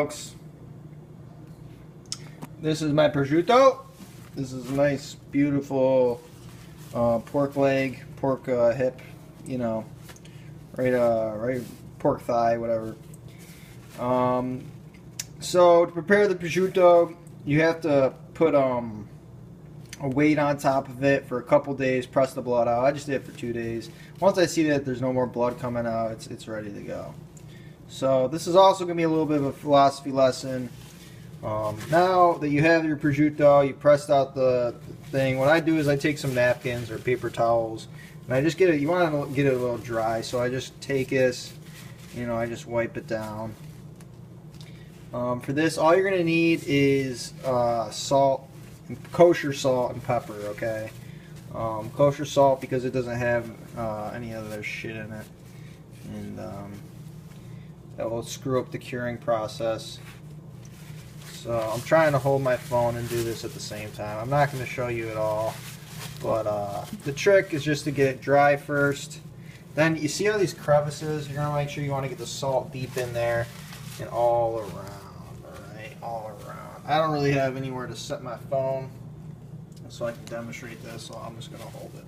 folks. This is my prosciutto. This is a nice, beautiful pork leg, pork hip, you know, right pork thigh, whatever. So to prepare the prosciutto, you have to put a weight on top of it for a couple days, press the blood out. I just did it for 2 days. Once I see that there's no more blood coming out, it's ready to go. So this is also going to be a little bit of a philosophy lesson. Now that you have your prosciutto, you pressed out the thing, what I do is I take some napkins or paper towels, and I just get it, you want to get it a little dry, so I just take this, you know, I just wipe it down. For this, all you're going to need is salt, kosher salt and pepper, okay? Kosher salt because it doesn't have any other shit in it, and that will screw up the curing process. So I'm trying to hold my phone and do this at the same time. I'm not going to show you it all, but the trick is just to get it dry first. Then you see all these crevices, you're going to make sure you want to get the salt deep in there and all around, alright, all around. I don't really have anywhere to set my phone, so I can demonstrate this, so I'm just going to hold it.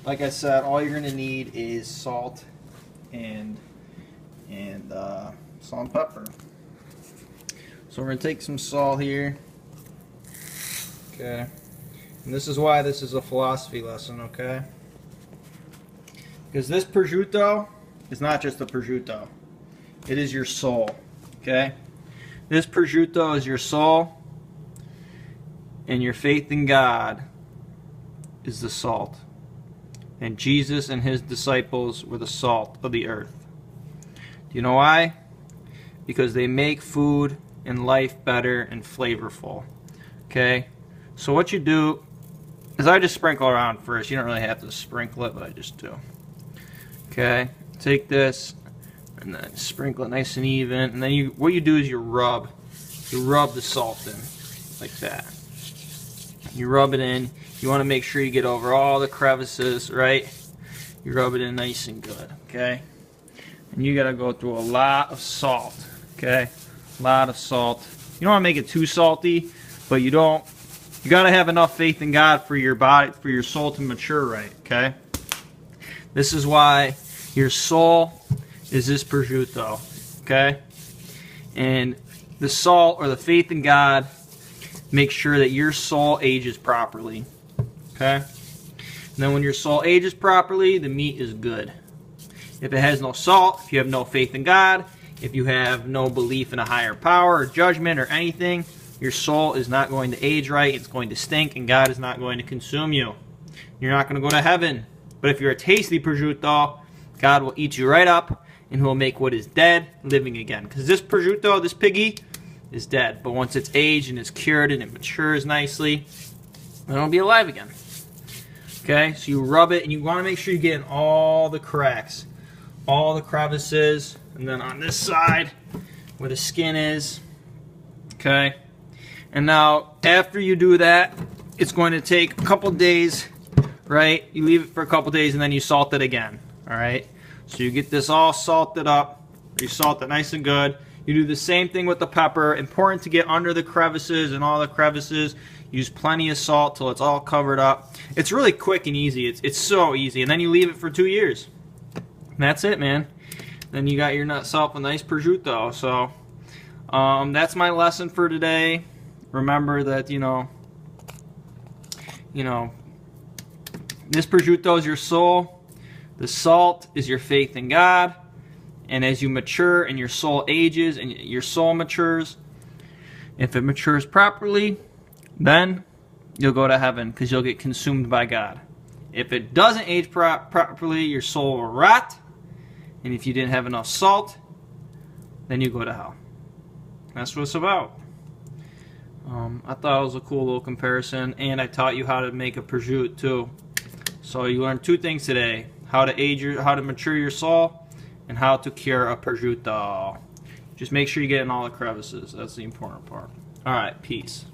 Like I said, all you're going to need is salt and salt and pepper. So we're going to take some salt here. Okay. And this is why this is a philosophy lesson, okay? Because this prosciutto is not just a prosciutto. It is your soul, okay? This prosciutto is your soul, and your faith in God is the salt. And Jesus and his disciples were the salt of the earth. Do you know why? Because they make food and life better and flavorful. Okay? So what you do is I just sprinkle around first. You don't really have to sprinkle it, but I just do. Okay? Take this and then sprinkle it nice and even. And then what you do is you rub the salt in like that. You rub it in. You want to make sure you get over all the crevices, right? You rub it in nice and good, okay? And you got to go through a lot of salt, okay? A lot of salt. You don't want to make it too salty, but you got to have enough faith in God for your body, for your soul to mature right, okay? This is why your soul is this prosciutto, okay? And the salt or the faith in God makes sure that your soul ages properly, okay? And then when your soul ages properly, the meat is good. If it has no salt, if you have no faith in God, if you have no belief in a higher power or judgment or anything, your soul is not going to age right. It's going to stink, and God is not going to consume you. You're not going to go to heaven. But if you're a tasty prosciutto, God will eat you right up, and He will make what is dead living again. Because this prosciutto, this piggy, is dead. But once it's aged and it's cured and it matures nicely, then it'll be alive again. Okay, so you rub it, and you want to make sure you get in all the cracks, all the crevices, and then on this side where the skin is, okay? And now after you do that, it's going to take a couple days, right? You leave it for a couple days and then you salt it again, all right? So you get this all salted up, you salt it nice and good. You do the same thing with the pepper. Important to get under the crevices and all the crevices. Use plenty of salt till it's all covered up. It's really quick and easy. It's so easy. And then you leave it for 2 years. And that's it, man. Then you got yourself a nice prosciutto. So that's my lesson for today. Remember that, you know, this prosciutto is your soul. The salt is your faith in God. And as you mature and your soul ages and your soul matures, if it matures properly, then you'll go to heaven because you'll get consumed by God. If it doesn't age properly, your soul will rot. And if you didn't have enough salt, then you go to hell. That's what it's about. I thought it was a cool little comparison, and I taught you how to make a prosciutto too. So you learned 2 things today: how to mature your soul, and how to cure a prosciutto. Just make sure you get in all the crevices. That's the important part. All right, peace.